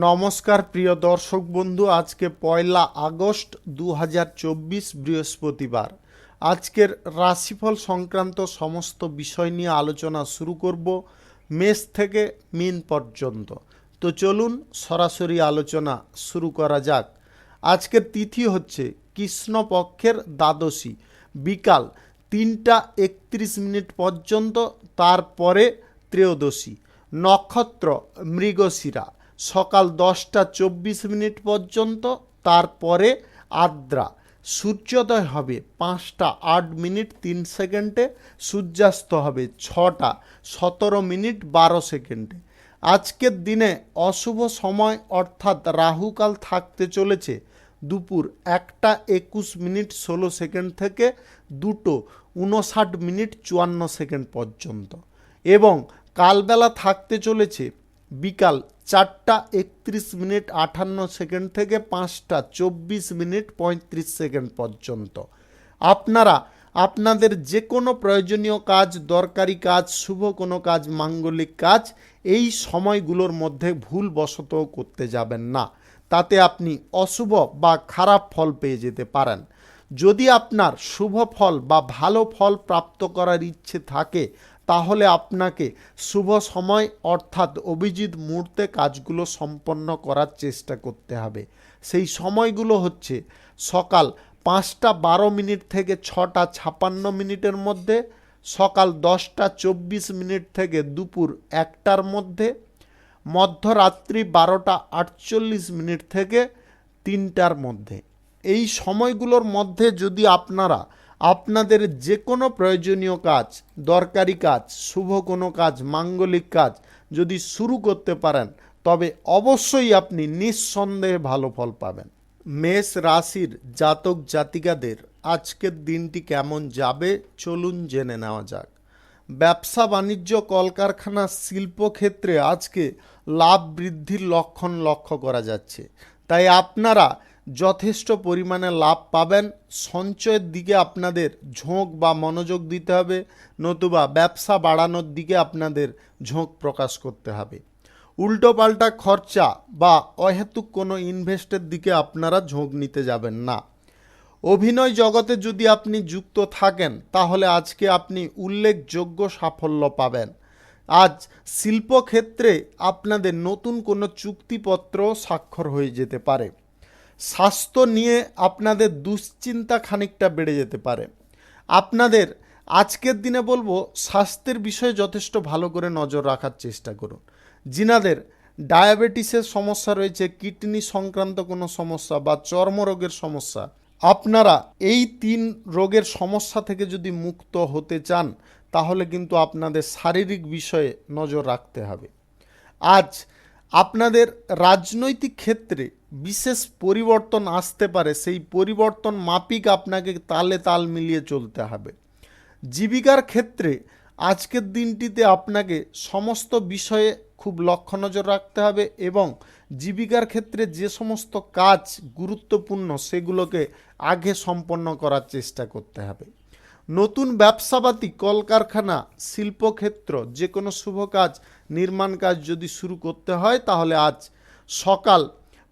নমস্কার প্রিয় দর্শক বন্ধু, আজকে 1 আগস্ট 2024 বৃহস্পতিবার। আজকের রাশিফল সংক্রান্ত সমস্ত বিষয় নিয়ে আলোচনা শুরু করব মেষ থেকে মীন পর্যন্ত। তো চলুন সরাসরি আলোচনা শুরু করা যাক। আজকের তিথি হচ্ছে কৃষ্ণপক্ষের দ্বাদশী, বিকাল 3টা 31 পর্যন্ত, তারপরে ত্রয়োদশী। নক্ষত্র মৃগশিরা, সকাল 10টা 24 পর্যন্ত, তারপরে আদ্রা। সূর্যোদয় হবে 5টা 8 3 সূর্যাস্ত হবে 6টা 17 12। আজকের দিনে অশুভ সময় অর্থাৎ রাহুকাল থাকতে চলেছে দুপুর 1টা 21 16 থেকে 2টো 59 54 পর্যন্ত, এবং কালবেলা থাকতে চলেছে বিকাল 4টা 31 থেকে 5টা 24 পর্যন্ত। আপনারা আপনাদের যে কোনো প্রয়োজনীয় কাজ, দরকারি কাজ, শুভ কোনো কাজ, মাঙ্গলিক কাজ এই সময়গুলোর মধ্যে ভুলবশত করতে যাবেন না, তাতে আপনি অশুভ বা খারাপ ফল পেয়ে যেতে পারেন। যদি আপনার শুভ ফল বা ভালো ফল প্রাপ্ত করার ইচ্ছে থাকে তাহলে আপনাকে শুভ সময় অর্থাৎ অভিজিৎ মুহূর্তে কাজগুলো সম্পন্ন করার চেষ্টা করতে হবে। সেই সময়গুলো হচ্ছে সকাল 5টা 12 থেকে 6টা 56 মধ্যে, সকাল 10টা 24 থেকে দুপুর 1টার মধ্যে, মধ্যরাত্রি 12টা 48 থেকে 3টার মধ্যে। এই সময়গুলোর মধ্যে যদি আপনারা আপনাদের যে কোনো প্রয়োজনীয় কাজ, দরকারি কাজ, শুভ কোনো কাজ, মাঙ্গলিক কাজ যদি শুরু করতে পারেন তবে অবশ্যই আপনি নিঃসন্দেহে ভালো ফল পাবেন। মেষ রাশির জাতক জাতিকাদের আজকের দিনটি কেমন যাবে চলুন জেনে নেওয়া যাক। ব্যবসা বাণিজ্য, কলকারখানা, শিল্পক্ষেত্রে আজকে লাভ বৃদ্ধির লক্ষণ লক্ষ্য করা যাচ্ছে, তাই আপনারা যথেষ্ট পরিমাণে লাভ পাবেন। সঞ্চয়ের দিকে আপনাদের ঝোঁক বা মনোযোগ দিতে হবে, নতুবা ব্যবসা বাড়ানোর দিকে আপনাদের ঝোঁক প্রকাশ করতে হবে। উল্টোপাল্টা খরচা বা অহেতুক কোনো ইনভেস্টের দিকে আপনারা ঝোঁক নিতে যাবেন না। অভিনয় জগতে যদি আপনি যুক্ত থাকেন তাহলে আজকে আপনি উল্লেখযোগ্য সাফল্য পাবেন। আজ শিল্পক্ষেত্রে আপনাদের নতুন কোনো চুক্তিপত্র স্বাক্ষর হয়ে যেতে পারে। স্বাস্থ্য নিয়ে আপনাদের দুশ্চিন্তা খানিকটা বেড়ে যেতে পারে। আপনাদের আজকের দিনে বলবো স্বাস্থ্যের বিষয়ে যথেষ্ট ভালো করে নজর রাখার চেষ্টা করুন। যিনাদের ডায়াবেটিসের সমস্যা রয়েছে, কিডনি সংক্রান্ত কোনো সমস্যা বা চর্মরোগের সমস্যা, আপনারা এই 3 রোগের সমস্যা থেকে যদি মুক্ত হতে চান তাহলে কিন্তু আপনাদের শারীরিক বিষয়ে নজর রাখতে হবে। আজ আপনাদের রাজনৈতিক ক্ষেত্রে বিশেষ পরিবর্তন আসতে পারে, সেই পরিবর্তন মাফিক আপনাকে তালে তাল মিলিয়ে চলতে হবে। জীবিকার ক্ষেত্রে আজকের দিনটিতে আপনাকে সমস্ত বিষয়ে খুব লক্ষ্য নজর রাখতে হবে, এবং জীবিকার ক্ষেত্রে যে সমস্ত কাজ গুরুত্বপূর্ণ সেগুলোকে আগে সম্পন্ন করার চেষ্টা করতে হবে। নতুন ব্যবসাপাতি, কলকারখানা, শিল্পক্ষেত্র, যে কোনো শুভ কাজ, নির্মাণ কাজ যদি শুরু করতে হয় তাহলে আজ সকাল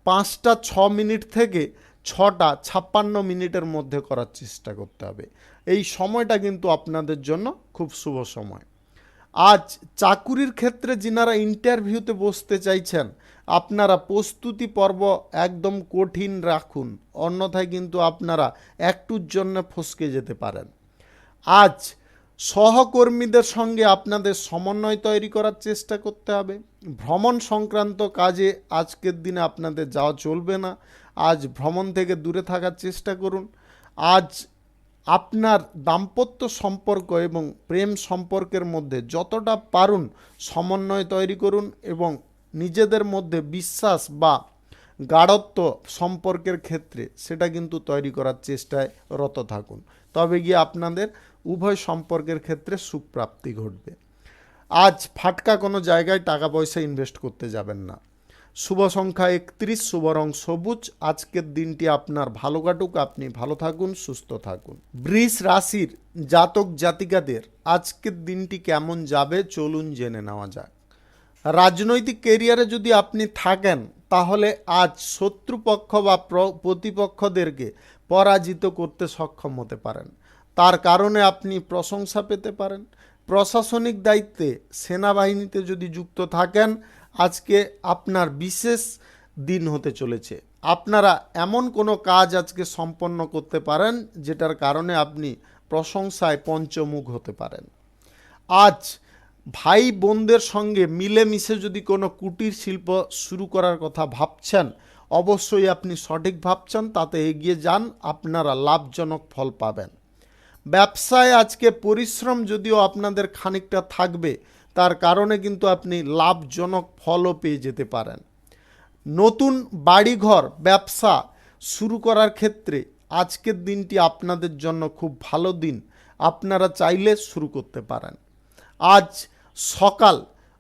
5টা 6 থেকে 6টা 56 মধ্যে করার চেষ্টা করতে হবে। এই সময়টা কিন্তু আপনাদের জন্য খুব শুভ সময়। আজ চাকুরির ক্ষেত্রে যিনারা ইন্টারভিউতে বসতে চাইছেন আপনারা প্রস্তুতি পর্ব একদম কঠিন রাখুন, অন্যথায় কিন্তু আপনারা একটুর জন্য ফসকে যেতে পারেন। আজ সহকর্মীদের সঙ্গে আপনাদের সমন্বয় তৈরি করার চেষ্টা করতে হবে। ভ্রমণ সংক্রান্ত কাজে আজকের দিনে আপনাদের যাওয়া চলবে না, আজ ভ্রমণ থেকে দূরে থাকার চেষ্টা করুন। আজ আপনার দাম্পত্য সম্পর্ক এবং প্রেম সম্পর্কের মধ্যে যতটা পারুন সমন্বয় তৈরি করুন, এবং নিজেদের মধ্যে বিশ্বাস বা গাঢ়ত্ব সম্পর্কের ক্ষেত্রে সেটা কিন্তু তৈরি করার চেষ্টায় রত থাকুন, তবে গিয়ে আপনাদের উভয় সম্পর্কের ক্ষেত্রে সুখপ্রাপ্তি ঘটবে। আজ ফাটকা কোনো জায়গায় টাকা পয়সা ইনভেস্ট করতে যাবেন না। শুভ সংখ্যা 31, শুভ রং সবুজ। আজকের দিনটি আপনার ভালো কাটুক, আপনি ভালো থাকুন, সুস্থ থাকুন। বৃষ রাশির জাতক জাতিকাদের আজকের দিনটি কেমন যাবে চলুন জেনে নেওয়া যাক। রাজনৈতিক ক্যারিয়ারে যদি আপনি থাকেন তাহলে আজ শত্রুপক্ষ বা প্রতিপক্ষদেরকে পরাজিত করতে সক্ষম হতে পারেন। তার কারণে আপনি প্রশংসা পেতে পারেন। প্রশাসনিক দায়িত্বে সেনাবাহিনীতে যদি যুক্ত থাকেন, আজকে আপনার বিশেষ দিন হতে চলেছে। আপনারা এমন কোনো কাজ আজকে সম্পন্ন করতে পারেন যেটার কারণে আপনি প্রশংসায় পঞ্চমুখ হতে পারেন। আজ ভাই বোনদের সঙ্গে মিলেমিশে যদি কোনো কুটির শিল্প শুরু করার কথা ভাবছেন, অবশ্যই আপনি সঠিক ভাবছেন, তাতে এগিয়ে যান, আপনারা লাভজনক ফল পাবেন। ব্যবসায় আজকে পরিশ্রম যদিও আপনাদের খানিকটা থাকবে, তার কারণে কিন্তু আপনি লাভজনক ফলও পেয়ে যেতে পারেন। নতুন বাড়িঘর ব্যবসা শুরু করার ক্ষেত্রে আজকের দিনটি আপনাদের জন্য খুব ভালো দিন, আপনারা চাইলে শুরু করতে পারেন। আজ সকাল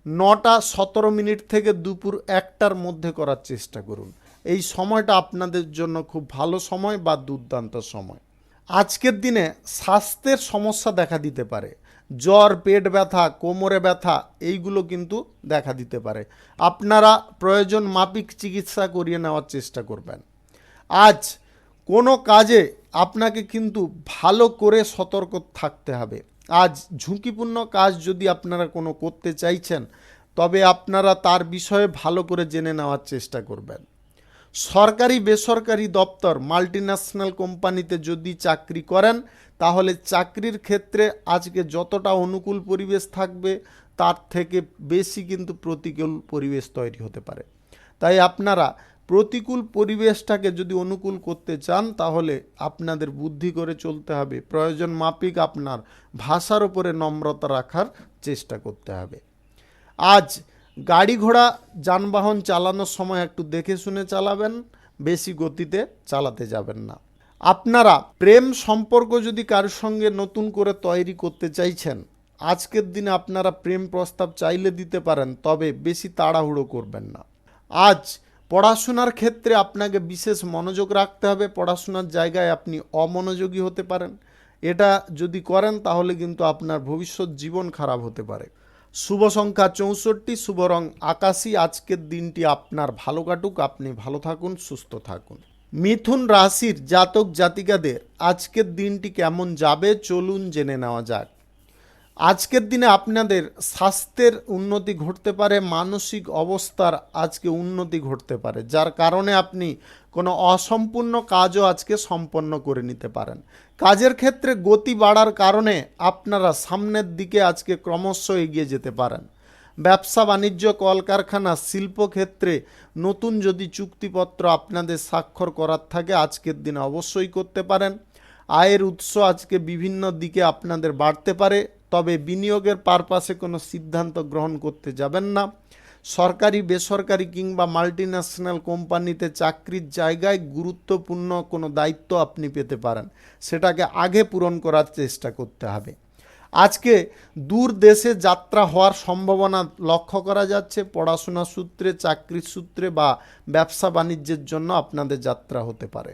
9:17 থেকে দুপুর 1টার মধ্যে করার চেষ্টা করুন। এই সময়টা আপনাদের জন্য খুব ভালো সময় বা দুর্দান্ত সময়। আজকের দিনে স্বাস্থ্যের সমস্যা দেখা দিতে পারে, জ্বর, পেট ব্যথা, কোমরে ব্যথা এইগুলো কিন্তু দেখা দিতে পারে। আপনারা প্রয়োজন মাফিক চিকিৎসা করিয়ে নেওয়ার চেষ্টা করবেন। আজ কোনো কাজে আপনাকে কিন্তু ভালো করে সতর্ক থাকতে হবে। আজ ঝুঁকিপূর্ণ কাজ যদি আপনারা কোনো করতে চাইছেন, তবে আপনারা তার বিষয়ে ভালো করে জেনে নেওয়ার চেষ্টা করবেন। সরকারি বেসরকারি দপ্তর, মাল্টিন্যাশনাল কোম্পানিতে যদি চাকরি করেন, তাহলে চাকরির ক্ষেত্রে আজকে যতটা অনুকূল পরিবেশ থাকবে, তার থেকে বেশি কিন্তু প্রতিকূল পরিবেশ তৈরি হতে পারে। তাই আপনারা প্রতিকূল পরিবেশটাকে যদি অনুকূল করতে চান, তাহলে আপনাদের বুদ্ধি করে চলতে হবে। প্রয়োজন মাফিক আপনার ভাষার উপরে নম্রতা রাখার চেষ্টা করতে হবে। আজ গাড়ি ঘোড়া যানবাহন চালানোর সময় একটু দেখে শুনে চালাবেন, বেশি গতিতে চালাতে যাবেন না। আপনারা প্রেম সম্পর্ক যদি কারোর সঙ্গে নতুন করে তৈরি করতে চাইছেন, আজকের দিনে আপনারা প্রেম প্রস্তাব চাইলে দিতে পারেন, তবে বেশি তাড়াহুড়ো করবেন না। আজ পড়াশোনার ক্ষেত্রে আপনাকে বিশেষ মনোযোগ রাখতে হবে। পড়াশোনার জায়গায় আপনি অমনোযোগী হতে পারেন। এটা যদি করেন তাহলে কিন্তু আপনার ভবিষ্যৎ জীবন খারাপ হতে পারে। শুভ সংখ্যা 64, শুভ রং আকাশী। আজকের দিনটি আপনার ভালো কাটুক, আপনি ভালো থাকুন, সুস্থ থাকুন। মিথুন রাশির জাতক জাতিকাদের আজকের দিনটি কেমন যাবে চলুন জেনে নেওয়া যাক। আজকের দিনে আপনাদের স্বাস্থ্যের উন্নতি ঘটতে পারে, মানসিক অবস্থার আজকে উন্নতি ঘটতে পারে, যার কারণে আপনি কোনো অসম্পূর্ণ কাজও আজকে সম্পন্ন করে নিতে পারেন। কাজের ক্ষেত্রে গতি বাড়ার কারণে আপনারা সামনের দিকে আজকে ক্রমশ এগিয়ে যেতে পারেন। ব্যবসা বাণিজ্য, কলকারখানা, শিল্পক্ষেত্রে নতুন যদি চুক্তিপত্র আপনাদের স্বাক্ষর করার থাকে, আজকের দিনে অবশ্যই করতে পারেন। আয়ের উৎস আজকে বিভিন্ন দিকে আপনাদের বাড়তে পারে, তবে বিনিয়োগের পারপাসে কোনো সিদ্ধান্ত গ্রহণ করতে যাবেন না। সরকারি বেসরকারি কিংবা মাল্টিন্যাশনাল কোম্পানিতে চাকরির জায়গায় গুরুত্বপূর্ণ কোনো দায়িত্ব আপনি পেতে পারেন, সেটাকে আগে পূরণ করার চেষ্টা করতে হবে। আজকে দূর দেশে যাত্রা হওয়ার সম্ভাবনা লক্ষ্য করা যাচ্ছে। পড়াশোনা সূত্রে, চাকরির সূত্রে বা ব্যবসা বাণিজ্যের জন্য আপনাদের যাত্রা হতে পারে।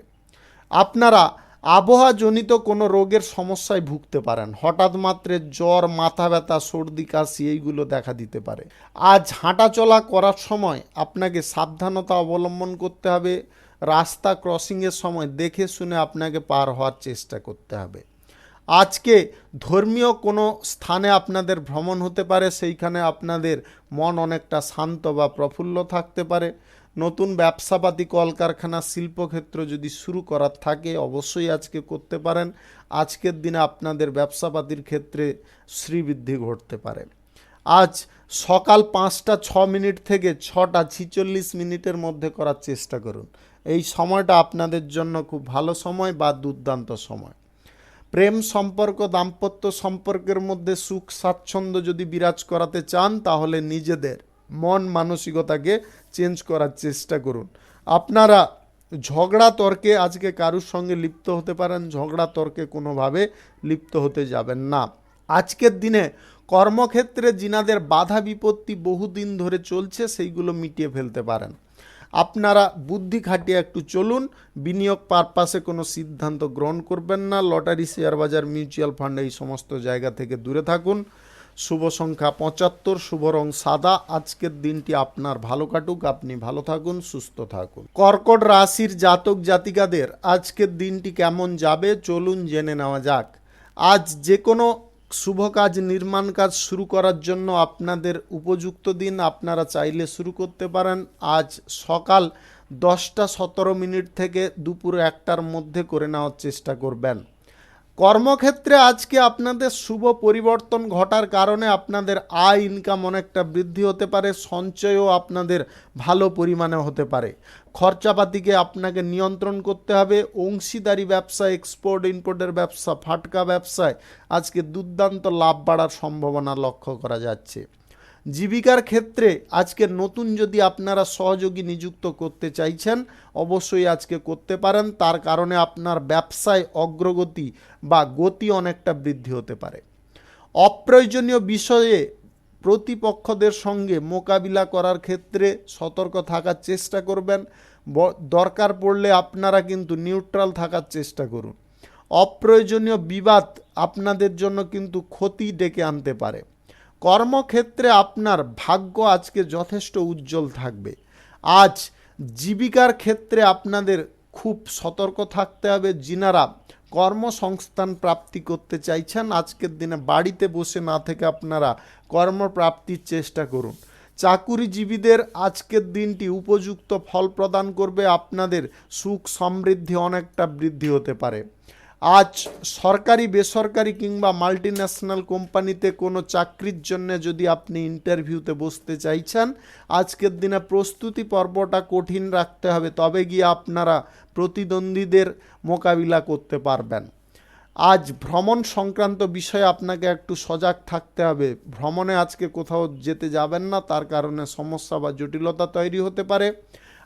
আপনারা আবহাওয়াজনিত কোনো রোগের সমস্যায় ভুগতে পারেন। হঠাৎ মাত্রে জ্বর, মাথা ব্যথা, সর্দি কাশি এইগুলো দেখা দিতে পারে। আজ হাঁটাচলা করার সময় আপনাকে সাবধানতা অবলম্বন করতে হবে। রাস্তা ক্রসিংয়ের সময় দেখে শুনে আপনাকে পার হওয়ার চেষ্টা করতে হবে। আজকে ধর্মীয় কোনো স্থানে আপনাদের ভ্রমণ হতে পারে, সেইখানে আপনাদের মন অনেকটা শান্ত বা প্রফুল্ল থাকতে পারে। নতুন ব্যবসাপাতি, কলকারখানা, শিল্পক্ষেত্র যদি শুরু করার থাকে, অবশ্যই আজকে করতে পারেন। আজকের দিনে আপনাদের ব্যবসাপাতির ক্ষেত্রে শ্রীবৃদ্ধি ঘটতে পারে। আজ সকাল 5:06 থেকে 6:46 মধ্যে করার চেষ্টা করুন। এই সময়টা আপনাদের জন্য খুব ভালো সময় বা দুর্দান্ত সময়। প্রেম সম্পর্ক, দাম্পত্য সম্পর্কের মধ্যে সুখ স্বাচ্ছন্দ্য যদি বিরাজ করাতে চান, তাহলে নিজেদের মন মানসিকতাকে চেঞ্জ করার চেষ্টা করুন। আপনারা ঝগড়া তর্কে আজকে কারুর সঙ্গে লিপ্ত হতে পারেন, ঝগড়া তর্কে কোনোভাবে লিপ্ত হতে যাবেন না। আজকের দিনে কর্মক্ষেত্রে যিনাদের বাধা বিপত্তি বহুদিন ধরে চলছে, সেইগুলো মিটিয়ে ফেলতে পারেন। আপনারা বুদ্ধি খাটিয়ে একটু চলুন। বিনিয়োগ পারপাসে কোনো সিদ্ধান্ত গ্রহণ করবেন না। লটারি, শেয়ার বাজার, মিউচুয়াল ফান্ড এই সমস্ত জায়গা থেকে দূরে থাকুন। শুভ সংখ্যা 75, শুভ রং সাদা। আজকের দিনটি আপনার ভালো কাটুক, আপনি ভালো থাকুন, সুস্থ থাকুন। কর্কট রাশির জাতক জাতিকাদের আজকের দিনটি কেমন যাবে চলুন জেনে নেওয়া যাক। আজ যে কোনো শুভ কাজ, নির্মাণ কাজ শুরু করার জন্য আপনাদের উপযুক্ত দিন। আপনারা চাইলে শুরু করতে পারেন আজ সকাল 10টা 17 থেকে দুপুর 1টার মধ্যে করে নেওয়ার চেষ্টা করবেন। কর্মক্ষেত্রে আজকে আপনাদের শুভ পরিবর্তন ঘটার কারণে আপনাদের আয় ইনকাম অনেকটা বৃদ্ধি হতে পারে, সঞ্চয়ও আপনাদের ভালো পরিমাণে হতে পারে। খরচাপাতিকে আপনাকে নিয়ন্ত্রণ করতে হবে। অংশীদারি ব্যবসা, এক্সপোর্ট ইম্পোর্টের ব্যবসা, ফাটকা ব্যবসায় আজকে দুর্দান্ত লাভ বাড়ার সম্ভাবনা লক্ষ্য করা যাচ্ছে। জীবিকার ক্ষেত্রে আজকে নতুন যদি আপনারা সহযোগী নিযুক্ত করতে চাইছেন অবশ্যই আজকে করতে পারেন। তার কারণে আপনার ব্যবসায় অগ্রগতি বা গতি অনেকটা বৃদ্ধি হতে পারে। অপ্রয়োজনীয় বিষয়ে প্রতিপক্ষদের সঙ্গে মোকাবিলা করার ক্ষেত্রে সতর্ক থাকার চেষ্টা করবেন। দরকার পড়লে আপনারা কিন্তু নিউট্রাল থাকার চেষ্টা করুন। অপ্রয়োজনীয় বিবাদ আপনাদের জন্য কিন্তু ক্ষতি ডেকে আনতে পারে। কর্মক্ষেত্রে আপনার ভাগ্য আজকে যথেষ্ট উজ্জ্বল থাকবে। আজ জীবিকার ক্ষেত্রে আপনাদের খুব সতর্ক থাকতে হবে। যিনারা কর্মসংস্থান প্রাপ্তি করতে চাইছেন আজকের দিনে বাড়িতে বসে না থেকে আপনারা কর্মপ্রাপ্তির চেষ্টা করুন। চাকুরিজীবীদের আজকের দিনটি উপযুক্ত ফল প্রদান করবে। আপনাদের সুখ সমৃদ্ধি অনেকটা বৃদ্ধি হতে পারে। আজ সরকারি, বেসরকারি কিংবা মাল্টিন্যাশনাল কোম্পানিতে কোনো চাকরির জন্য যদি আপনি ইন্টারভিউতে বসতে চাইছেন আজকের দিনে প্রস্তুতি পর্বটা কঠিন রাখতে হবে, তবে গিয়ে আপনারা প্রতিদ্বন্দ্বীদের মোকাবিলা করতে পারবেন। আজ ভ্রমণ সংক্রান্ত বিষয়ে আপনাকে একটু সজাগ থাকতে হবে। ভ্রমণে আজকে কোথাও যেতে যাবেন না, তার কারণে সমস্যা বা জটিলতা তৈরি হতে পারে।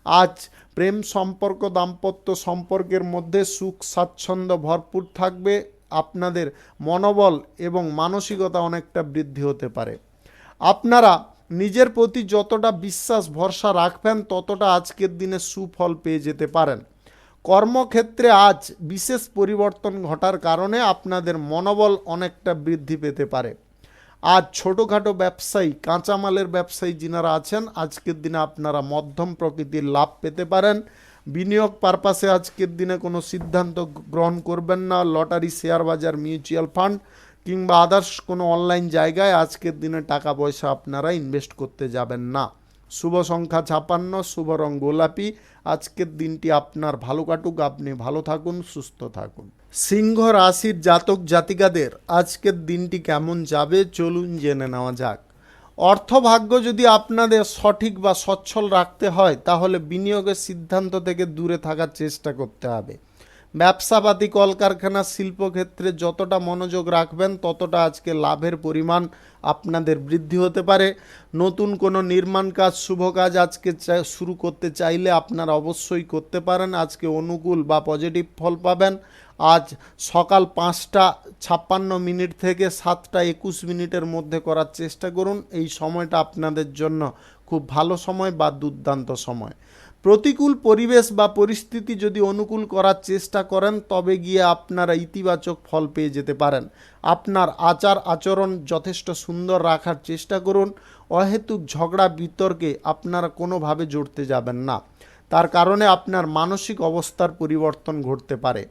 আজ প্রেম সম্পর্ক, দাম্পত্য সম্পর্কের মধ্যে সুখ স্বাচ্ছন্দ্য ভরপুর থাকবে। আপনাদের মনোবল এবং মানসিকতা অনেকটা বৃদ্ধি হতে পারে। আপনারা নিজের প্রতি যতটা বিশ্বাস ভরসা রাখবেন ততটা আজকের দিনে সুফল পেয়ে যেতে পারেন। কর্মক্ষেত্রে আজ বিশেষ পরিবর্তন ঘটার কারণে আপনাদের মনোবল অনেকটা বৃদ্ধি পেতে পারে। আজ ছোটোখাটো ব্যবসায়ী, কাঁচামালের ব্যবসায়ী যিনারা আছেন আজকের দিনে আপনারা মধ্যম প্রকৃতির লাভ পেতে পারেন। বিনিয়োগ পারপাসে আজকের দিনে কোনো সিদ্ধান্ত গ্রহণ করবেন না। লটারি, শেয়ার বাজার, মিউচুয়াল ফান্ড কিংবা আদার্স কোনো অনলাইন জায়গায় আজকের দিনে টাকা পয়সা আপনারা ইনভেস্ট করতে যাবেন না। শুভ সংখ্যা 56, শুভ রং গোলাপি। আজকের দিনটি আপনার ভালো কাটুক, আপনি ভালো থাকুন, সুস্থ থাকুন। সিংহ রাশির জাতক জাতিকাদের আজকের দিনটি কেমন যাবে চলুন জেনে নেওয়া যাক। অর্থভাগ্য যদি আপনাদের সঠিক বা সচ্ছল রাখতে হয় তাহলে বিনিয়োগের সিদ্ধান্ত থেকে দূরে থাকার চেষ্টা করতে হবে। ব্যবসাপাতি, কলকারখানা, শিল্পক্ষেত্রে যতটা মনোযোগ রাখবেন ততটা আজকে লাভের পরিমাণ আপনাদের বৃদ্ধি হতে পারে। নতুন কোনো নির্মাণ কাজ, শুভ কাজ আজকে শুরু করতে চাইলে আপনারা অবশ্যই করতে পারেন। আজকে অনুকূল বা পজিটিভ ফল পাবেন। আজ সকাল 5টা 56 থেকে 7টা 21 মধ্যে করার চেষ্টা করুন। এই সময়টা আপনাদের জন্য খুব ভালো সময় বা দুর্দান্ত সময়। প্রতিকূল পরিবেশ বা পরিস্থিতি যদি অনুকূল করার চেষ্টা করেন তবে গিয়ে আপনারা ইতিবাচক ফল পেয়ে যেতে পারেন। আপনার আচার আচরণ যথেষ্ট সুন্দর রাখার চেষ্টা করুন। অহেতুক ঝগড়া বিতর্কে আপনারা কোনোভাবে জড়তে যাবেন না, তার কারণে আপনার মানসিক অবস্থার পরিবর্তন ঘটতে পারে।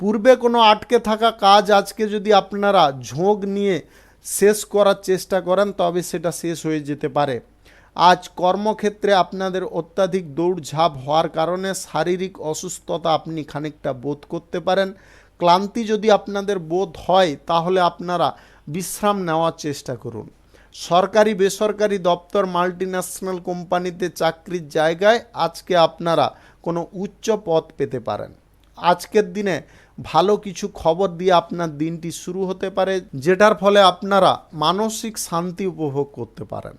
পূর্বে কোনো আটকে থাকা কাজ আজকে যদি আপনারা ঝোঁক নিয়ে শেষ করার চেষ্টা করেন তবে সেটা শেষ হয়ে যেতে পারে। আজ কর্মক্ষেত্রে আপনাদের অত্যাধিক দৌড়ঝাঁপ হওয়ার কারণে শারীরিক অসুস্থতা আপনি খানিকটা বোধ করতে পারেন। ক্লান্তি যদি আপনাদের বোধ হয় তাহলে আপনারা বিশ্রাম নেওয়ার চেষ্টা করুন। সরকারি, বেসরকারি দপ্তর, মাল্টিন্যাশনাল কোম্পানিতে চাকরির জায়গায় আজকে আপনারা কোনো উচ্চ পদ পেতে পারেন। আজকের দিনে ভালো কিছু খবর দিয়ে আপনার দিনটি শুরু হতে পারে, যেটার ফলে আপনারা মানসিক শান্তি উপভোগ করতে পারেন।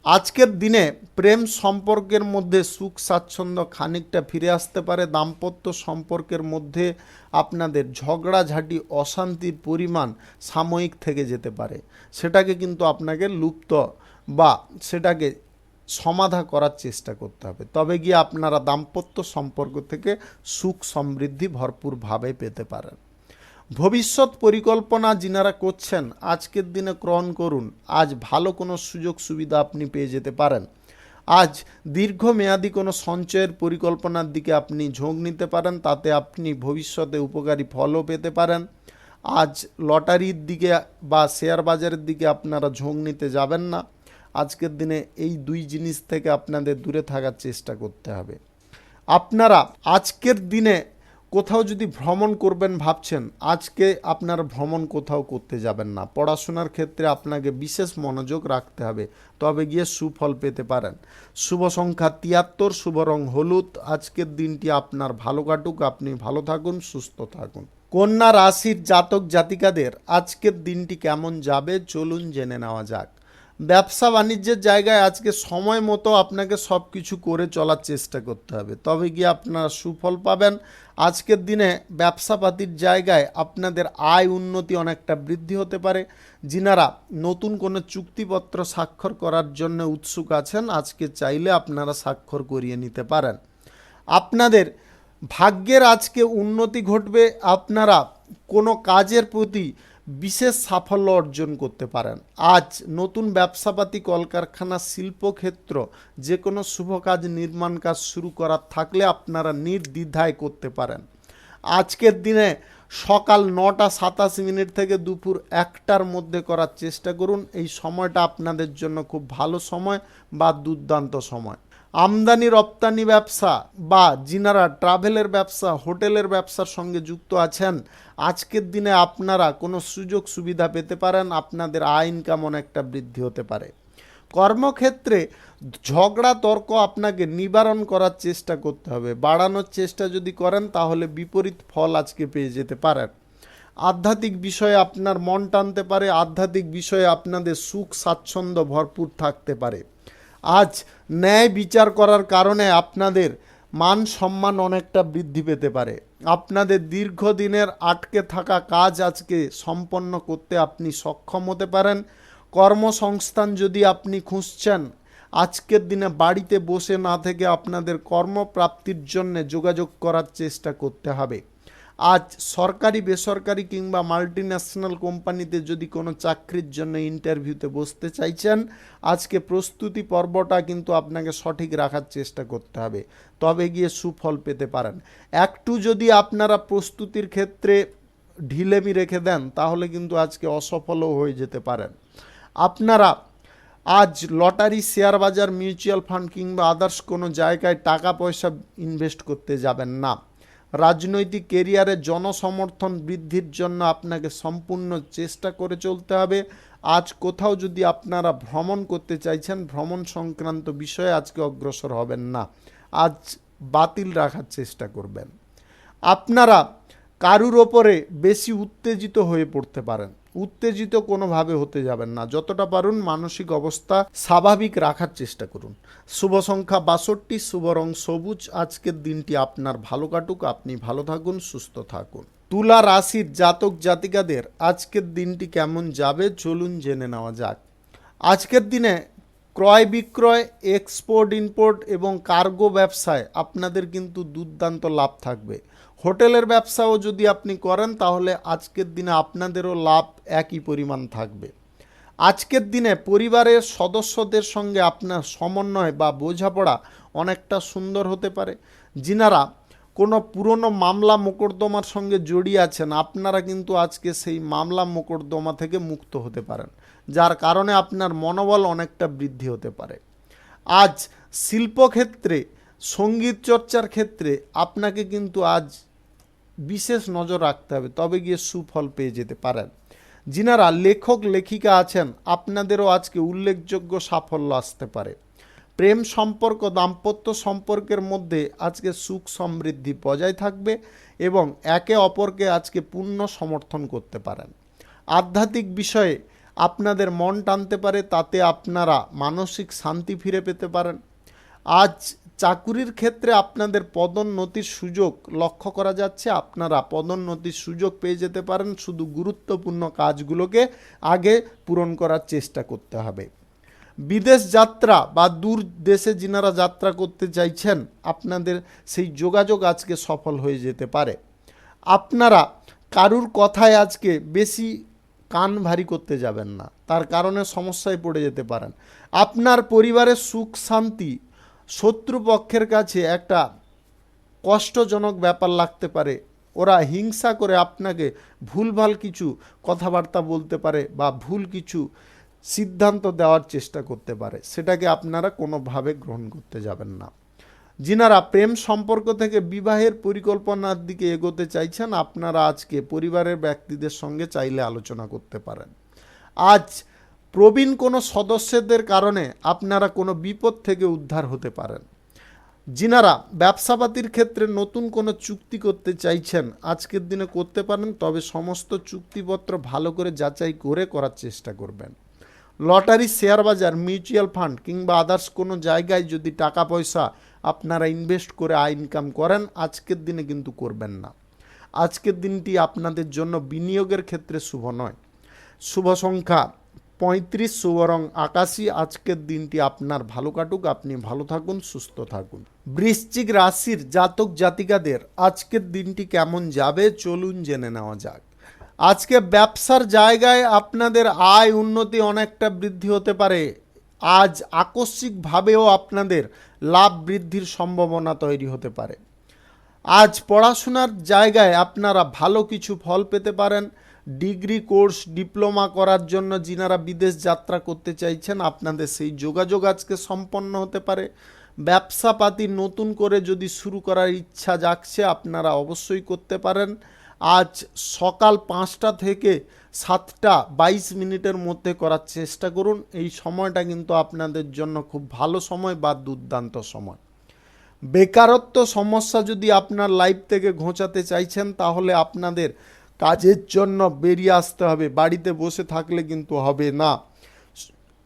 আজকের দিনে প্রেম সম্পর্কের মধ্যে সুখ স্বাচ্ছন্দ্য খানিকটা ফিরে আসতে পারে। দাম্পত্য সম্পর্কের মধ্যে আপনাদের ঝগড়াঝাঁটি, অশান্তির পরিমাণ সাময়িক থেকে যেতে পারে। সেটাকে কিন্তু আপনাকে লুপ্ত বা সেটাকে সমাধা করার চেষ্টা করতে হবে, তবে গিয়ে আপনারা দাম্পত্য সম্পর্ক থেকে সুখ সমৃদ্ধি ভরপুরভাবে পেতে পারেন। ভবিষ্যৎ পরিকল্পনা যিনারা করছেন আজকের দিনে গ্রহণ করুন। আজ ভালো কোনো সুযোগ সুবিধা আপনি পেয়ে যেতে পারেন। আজ দীর্ঘমেয়াদী কোনো সঞ্চয়ের পরিকল্পনার দিকে আপনি ঝোঁক নিতে পারেন, তাতে আপনি ভবিষ্যতে উপকারী ফলও পেতে পারেন। আজ লটারির দিকে বা শেয়ার বাজারের দিকে আপনারা ঝোঁক নিতে যাবেন না। আজকের দিনে এই দুই জিনিস থেকে আপনাদের দূরে থাকার চেষ্টা করতে হবে। আপনারা আজকের দিনে কোথাও যদি ভ্রমণ করবেন ভাবছেন, আজকে আপনারা ভ্রমণ কোথাও করতে যাবেন না। পড়াশোনার ক্ষেত্রে আপনাকে বিশেষ মনোযোগ রাখতে হবে, তবে গিয়ে সুফল পেতে পারেন। শুভ সংখ্যা 73, শুভ রং হলুদ। আজকের দিনটি আপনার ভালো কাটুক, আপনি ভালো থাকুন, সুস্থ থাকুন। কন্যা রাশির জাতক জাতিকাদের আজকের দিনটি কেমন যাবে চলুন জেনে নেওয়া যাক। ব্যবসা বাণিজ্যের জায়গায় আজকে সময় মতো আপনাকে সব কিছু করে চলার চেষ্টা করতে হবে, তবে গিয়ে আপনারা সুফল পাবেন। আজকের দিনে ব্যবসাপাতির জায়গায় আপনাদের আয় উন্নতি অনেকটা বৃদ্ধি হতে পারে। যিনারা নতুন কোনো চুক্তিপত্র স্বাক্ষর করার জন্য উৎসুক আছেন, আজকে চাইলে আপনারা স্বাক্ষর করিয়ে নিতে পারেন। আপনাদের ভাগ্যের আজকে উন্নতি ঘটবে। আপনারা কোনো কাজের প্রতি বিশেষ সাফল্য অর্জন করতে পারেন। আজ নতুন ব্যবসাপাতি, কলকারখানা, শিল্পক্ষেত্র, যে কোনো শুভ কাজ, নির্মাণ কাজ শুরু করার থাকলে আপনারা নির্দ্বিধায় করতে পারেন। আজকের দিনে সকাল 9:27 থেকে দুপুর 1টার মধ্যে করার চেষ্টা করুন। এই সময়টা আপনাদের জন্য খুব ভালো সময় বা দুর্দান্ত সময়। আমদানি রপ্তানি ব্যবসা বা যিনারা ট্রাভেলের ব্যবসা, হোটেলের ব্যবসার সঙ্গে যুক্ত আছেন, আজকের দিনে আপনারা কোনো সুযোগ সুবিধা পেতে পারেন। আপনাদের আয় ইনকাম অনেকটা বৃদ্ধি হতে পারে। কর্মক্ষেত্রে ঝগড়া তর্ক আপনাকে নিবারণ করার চেষ্টা করতে হবে। বাড়ানোর চেষ্টা যদি করেন তাহলে বিপরীত ফল আজকে পেয়ে যেতে পারেন। আধ্যাত্মিক বিষয়ে আপনার মন টানতে পারে। আধ্যাত্মিক বিষয়ে আপনাদের সুখ স্বাচ্ছন্দ্য ভরপুর থাকতে পারে। আজ ন্যায় বিচার করার কারণে আপনাদের মান সম্মান অনেকটা বৃদ্ধি পেতে পারে। আপনাদের দীর্ঘদিনের আটকে থাকা কাজ আজকে সম্পন্ন করতে আপনি সক্ষম হতে পারেন। কর্মসংস্থান যদি আপনি খুঁজছেন, আজকের দিনে বাড়িতে বসে না থেকে আপনাদের কর্মপ্রাপ্তির জন্য যোগাযোগ করার চেষ্টা করতে হবে। আজ সরকারি, বেসরকারি কিংবা মাল্টিন্যাশনাল কোম্পানিতে যদি কোনো চাকরির জন্য ইন্টারভিউতে বসতে চাইছেন, আজকে প্রস্তুতি পর্বটা কিন্তু আপনাকে সঠিক রাখার চেষ্টা করতে হবে, তবে গিয়ে সুফল পেতে পারেন। একটু যদি আপনারা প্রস্তুতির ক্ষেত্রে ঢিলেমি রেখে দেন তাহলে কিন্তু আজকে অসফলও হয়ে যেতে পারেন। আপনারা আজ লটারি, শেয়ার বাজার, মিউচুয়াল ফান্ড কিংবা আদার্স কোনো জায়গায় টাকা পয়সা ইনভেস্ট করতে যাবেন না। রাজনৈতিক কেরিয়ারে জনসমর্থন বৃদ্ধির জন্য আপনাকে সম্পূর্ণ চেষ্টা করে চলতে হবে। আজ কোথাও যদি আপনারা ভ্রমণ করতে চাইছেন, ভ্রমণ সংক্রান্ত বিষয়ে আজকে অগ্রসর হবেন না, আজ বাতিল রাখার চেষ্টা করবেন। আপনারা কারুর ওপরে বেশি উত্তেজিত হয়ে পড়তে পারেন। উত্তেজিত কোনোভাবে হতে যাবেন না। যতটা পারুন মানসিক অবস্থা স্বাভাবিক রাখার চেষ্টা করুন। শুভ সংখ্যা 62, শুভ রং সবুজ। আজকের দিনটি আপনার ভালো কাটুক, আপনি ভালো থাকুন, সুস্থ থাকুন। তুলা রাশির জাতক জাতিকাদের আজকের দিনটি কেমন যাবে চলুন জেনে নেওয়া যাক। আজকের দিনে ক্রয় বিক্রয়, এক্সপোর্ট ইম্পোর্ট এবং কার্গো ব্যবসায় আপনাদের কিন্তু দুর্দান্ত লাভ থাকবে। হোটেলের ব্যবসাও যদি আপনি করেন তাহলে আজকের দিনে আপনাদেরও লাভ একই পরিমাণ থাকবে। আজকের দিনে পরিবারের সদস্যদের সঙ্গে আপনার সমন্বয় বা বোঝাপড়া অনেকটা সুন্দর হতে পারে। যিনারা কোনো পুরনো মামলা মোকদ্দমার সঙ্গে জড়িয়ে আছেন, আপনারা কিন্তু আজকে সেই মামলা মোকদ্দমা থেকে মুক্ত হতে পারেন, যার কারণে আপনার মনোবল অনেকটা বৃদ্ধি হতে পারে। আজ শিল্পক্ষেত্রে, সঙ্গীত চর্চার ক্ষেত্রে আপনাকে কিন্তু আজ বিশেষ নজর রাখতে হবে, তবে গিয়ে সুফল পেয়ে যেতে পারেন। যিনারা লেখক লেখিকা আছেন, আপনাদেরও আজকে উল্লেখযোগ্য সাফল্য আসতে পারে। প্রেম সম্পর্ক, দাম্পত্য সম্পর্কের মধ্যে আজকে সুখ সমৃদ্ধি বজায় থাকবে এবং একে অপরকে আজকে পূর্ণ সমর্থন করতে পারেন। আধ্যাত্মিক বিষয়ে আপনাদের মন টানতে পারে, তাতে আপনারা মানসিক শান্তি ফিরে পেতে পারেন। আজ চাকুরির ক্ষেত্রে আপনাদের পদোন্নতির সুযোগ লক্ষ্য করা যাচ্ছে। আপনারা পদোন্নতির সুযোগ পেয়ে যেতে পারেন, শুধু গুরুত্বপূর্ণ কাজগুলোকে আগে পূরণ করার চেষ্টা করতে হবে। বিদেশ যাত্রা বা দূর দেশে যিনারা যাত্রা করতে চাইছেন, আপনাদের সেই যোগাযোগ আজকে সফল হয়ে যেতে পারে। আপনারা কারুর কথায় আজকে বেশি কান ভারী করতে যাবেন না, তার কারণে সমস্যায় পড়ে যেতে পারেন। আপনার পরিবারের সুখ শান্তি শত্রুপক্ষের কাছে একটা কষ্টজনক ব্যাপার লাগতে পারে। ওরা হিংসা করে আপনাকে ভুলভাল কিছু কথাবার্তা বলতে পারে বা ভুল কিছু সিদ্ধান্ত দেওয়ার চেষ্টা করতে পারে, সেটাকে আপনারা কোনোভাবে গ্রহণ করতে যাবেন না। যিনারা প্রেম সম্পর্ক থেকে বিবাহের পরিকল্পনার দিকে এগোতে চাইছেন, আপনারা আজকে পরিবারের ব্যক্তিদের সঙ্গে চাইলে আলোচনা করতে পারেন। আজ প্রবীণ কোনো সদস্যদের কারণে আপনারা কোনো বিপদ থেকে উদ্ধার হতে পারেন। যিনারা ব্যবসাপাতির ক্ষেত্রে নতুন কোনো চুক্তি করতে চাইছেন, আজকের দিনে করতে পারেন, তবে সমস্ত চুক্তিপত্র ভালো করে যাচাই করে করার চেষ্টা করবেন। লটারি, শেয়ার বাজার, মিউচুয়াল ফান্ড কিংবা আদার্স কোনো জায়গায় যদি টাকা পয়সা আপনারা ইনভেস্ট করে আয় ইনকাম করেন, আজকের দিনে কিন্তু করবেন না। আজকের দিনটি আপনাদের জন্য বিনিয়োগের ক্ষেত্রে শুভ নয়। শুভ সংখ্যা 35, শুভ রং আকাশী। আজকের দিনটি আপনার ভালো কাটুক, আপনি ভালো থাকুন, সুস্থ থাকুন। বৃশ্চিক রাশির জাতক জাতিকাদের আজকের দিনটি কেমন যাবে চলুন জেনে নেওয়া যাক। আজকে ব্যবসার জায়গায় আপনাদের আয় উন্নতি অনেকটা বৃদ্ধি হতে পারে। আজ আকস্মিকভাবেও আপনাদের লাভ বৃদ্ধির সম্ভাবনা তৈরি হতে পারে। আজ পড়াশোনার জায়গায় আপনারা ভালো কিছু ফল পেতে পারেন। ডিগ্রি কোর্স, ডিপ্লোমা করার জন্য যিনারা বিদেশ যাত্রা করতে চাইছেন, আপনাদের সেই যোগাযোগ আজকে সম্পন্ন হতে পারে। ব্যবসাপাতি নতুন করে যদি শুরু করার ইচ্ছা জাগছে, আপনারা অবশ্যই করতে পারেন। আজ সকাল 5টা থেকে 7টা 22 মিনিটের মধ্যে করার চেষ্টা করুন। এই সময়টা কিন্তু আপনাদের জন্য খুব ভালো সময় বা দুর্দান্ত সময়। বেকারত্ব সমস্যা যদি আপনার লাইফ থেকে ঘোচাতে চাইছেন, তাহলে আপনাদের কাজের জন্য বেরিয়ে আসতে হবে, বাড়িতে বসে থাকলে কিন্তু হবে না।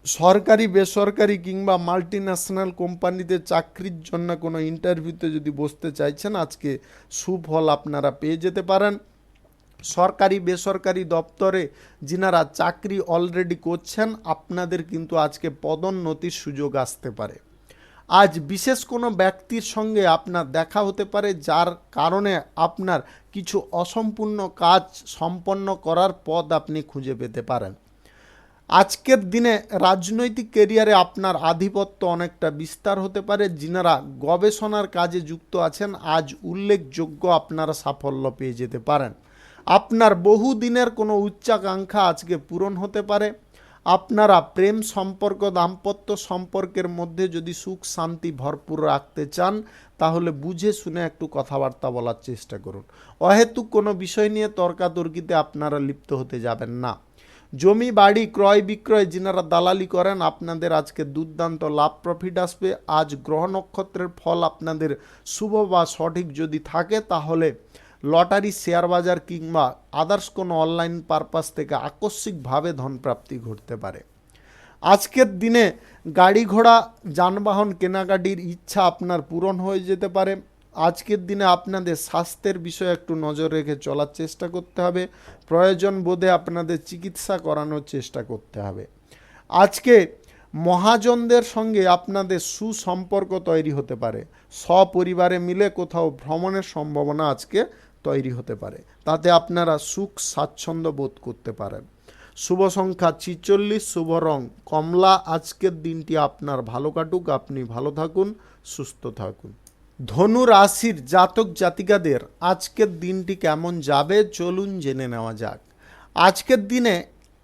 সরকারি, বেসরকারি কিংবা মাল্টি ন্যাশনাল কোম্পানিতে চাকরির জন্য কোনো ইন্টারভিউতে যদি বসতে চাইছেন, আজকে সুফল আপনারা পেয়ে যেতে পারেন। সরকারি বেসরকারি দপ্তরে যিনারা চাকরি অলরেডি করছেন, আপনাদের কিন্তু আজকে পদোন্নতির সুযোগ আসতে পারে। আজ বিশেষ কোনো ব্যক্তির সঙ্গে আপনার দেখা হতে পারে, যার কারণে আপনার কিছু অসম্পূর্ণ কাজ সম্পন্ন করার পথ আপনি খুঁজে পেতে পারেন। আজকের দিনে রাজনৈতিক ক্যারিয়ারে আপনার আধিপত্য অনেকটা বিস্তার হতে পারে। যিনারা গবেষণার কাজে যুক্ত আছেন, আজ উল্লেখযোগ্য আপনারা সাফল্য পেয়ে যেতে পারেন। আপনার বহু দিনের কোনো উচ্চাকাঙ্ক্ষা আজকে পূরণ হতে পারে। আপনারা প্রেম সম্পর্ক, দাম্পত্য সম্পর্কের মধ্যে যদি সুখ শান্তি ভরপুর রাখতে চান, তাহলে বুঝে শুনে একটু কথাবার্তা বলার চেষ্টা করুন। অহেতুক কোনো বিষয় নিয়ে তর্কাতর্কিতে আপনারা লিপ্ত হতে যাবেন না। জমি বাড়ি ক্রয় বিক্রয় যিনারা দালালি করেন, আপনাদের আজকে দুর্দান্ত লাভ প্রফিট আসবে। আজ গ্রহ নক্ষত্রের ফল আপনাদের শুভ বা সঠিক যদি থাকে, তাহলে লটারি, শেয়ার বাজার কিংবা আদার্স কোনো অনলাইন পারপাস থেকে আকস্মিকভাবে ধনপ্রাপ্তি ঘটতে পারে। আজকের দিনে গাড়ি ঘোড়া যানবাহন কেনাকাটির ইচ্ছা আপনার পূরণ হয়ে যেতে পারে। আজকের দিনে আপনাদের স্বাস্থ্যের বিষয়ে একটু নজর রেখে চলার চেষ্টা করতে হবে। প্রয়োজন বোধে আপনাদের চিকিৎসা করানোর চেষ্টা করতে হবে। আজকে মহাজনদের সঙ্গে আপনাদের সুসম্পর্ক তৈরি হতে পারে। সপরিবারে মিলে কোথাও ভ্রমণের সম্ভাবনা আজকে তৈরি হতে পারে, তাতে আপনারা সুখ স্বাচ্ছন্দ্য বোধ করতে পারেন। শুভ সংখ্যা 46, শুভ রং কমলা। আজকের দিনটি আপনার ভালো কাটুক, আপনি ভালো থাকুন, সুস্থ থাকুন। ধনু রাশির জাতক জাতিকাদের আজকের দিনটি কেমন যাবে চলুন জেনে নেওয়া যাক। আজকের দিনে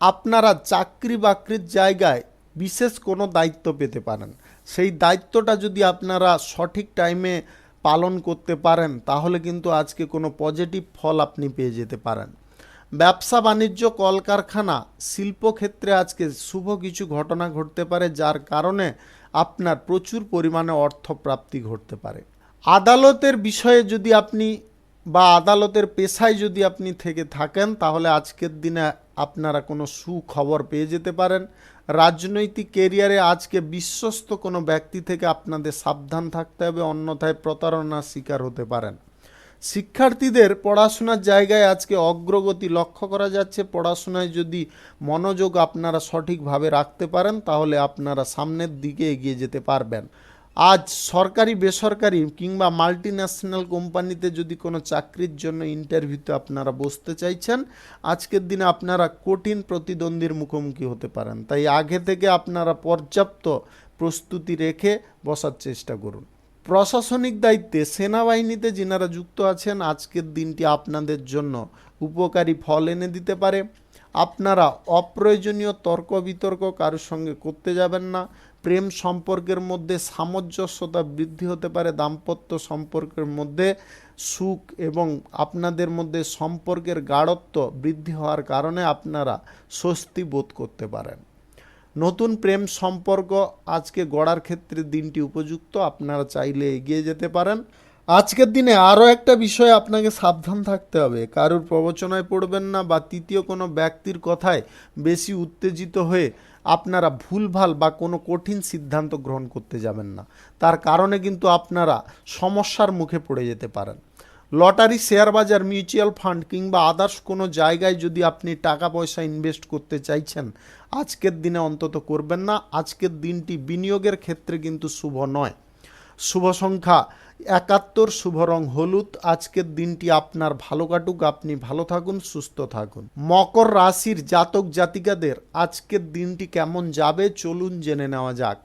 আপনারা চাকরি বাকরির জায়গায় বিশেষ কোনো দায়িত্ব পেতে পারেন। সেই দায়িত্বটা যদি আপনারা সঠিক টাইমে পালন করতে পারেন, তাহলে কিন্তু আজকে কোনো পজিটিভ ফল আপনি পেয়ে যেতে পারেন। ব্যবসা বাণিজ্য, কলকারখানা, শিল্পক্ষেত্রে আজকে শুভ কিছু ঘটনা ঘটতে পারে, যার কারণে আপনার প্রচুর পরিমাণে অর্থ প্রাপ্তি ঘটতে পারে। আদালতের বিষয়ে যদি আপনি বা আদালতের পেশায় যদি আপনি থেকে থাকেন, তাহলে আজকের দিনে আপনারা কোনো সুখবর পেয়ে যেতে পারেন। রাজনৈতিক ক্যারিয়ারে আজকে বিশ্বস্ত কোনো ব্যক্তি থেকে আপনাদের সাবধান থাকতে হবে, অন্যথায় প্রতারণার শিকার হতে পারেন। শিক্ষার্থীদের পড়াশোনার জায়গায় আজকে অগ্রগতি লক্ষ্য করা যাচ্ছে। পড়াশোনায় যদি মনোযোগ আপনারা সঠিকভাবে রাখতে পারেন, তাহলে আপনারা সামনের দিকে এগিয়ে যেতে পারবেন। আজ সরকারি বেসরকারি কিংবা মাল্টিন্যাশনাল কোম্পানিতে যদি কোনো চাকরির জন্য ইন্টারভিউতে আপনারা বসতে চাইছেন, আজকের দিনে আপনারা কঠিন প্রতিদ্বন্দ্বীর মুখোমুখি হতে পারেন। তাই আগে থেকে আপনারা পর্যাপ্ত প্রস্তুতি রেখে বসার চেষ্টা করুন। প্রশাসনিক দায়িত্বে সেনাবাহিনীতে যিনারা যুক্ত আছেন, আজকের দিনটি আপনাদের জন্য উপকারী ফল এনে দিতে পারে। আপনারা অপ্রয়োজনীয় তর্ক বিতর্ক কারোর সঙ্গে করতে যাবেন না। প্রেম সম্পর্কের মধ্যে সামঞ্জস্যতা বৃদ্ধি হতে পারে। দাম্পত্য সম্পর্কের মধ্যে সুখ এবং আপনাদের মধ্যে সম্পর্কের গাঢ়ত্ব বৃদ্ধি হওয়ার কারণে আপনারা স্বস্তি বোধ করতে পারেন। নতুন প্রেম সম্পর্ক আজকে গড়ার ক্ষেত্রে দিনটি উপযুক্ত, আপনারা চাইলে এগিয়ে যেতে পারেন। আজকের দিনে আরও একটা বিষয়ে আপনাকে সাবধান থাকতে হবে, কারোর প্রবচনায় পড়বেন না বা তৃতীয় কোনো ব্যক্তির কথায় বেশি উত্তেজিত হয়ে আপনারা ভুলভাল বা কোনো কঠিন সিদ্ধান্ত গ্রহণ করতে যাবেন না। তার কারণে কিন্তু আপনারা সমস্যার মুখে পড়ে যেতে পারেন। লটারি, শেয়ার বাজার, মিউচুয়াল ফান্ড কিংবা আদার্স কোনো জায়গায় যদি আপনি টাকা পয়সা ইনভেস্ট করতে চাইছেন, আজকের দিনে অন্তত করবেন না। আজকের দিনটি বিনিয়োগের ক্ষেত্রে কিন্তু শুভ নয়। শুভ সংখ্যা 71, শুভ রং হলুদ। আজকের দিনটি আপনার ভালো কাটুক, আপনি ভালো থাকুন, সুস্থ থাকুন। মকর রাশির জাতক জাতিকাদের আজকের দিনটি কেমন যাবে চলুন জেনে নেওয়া যাক।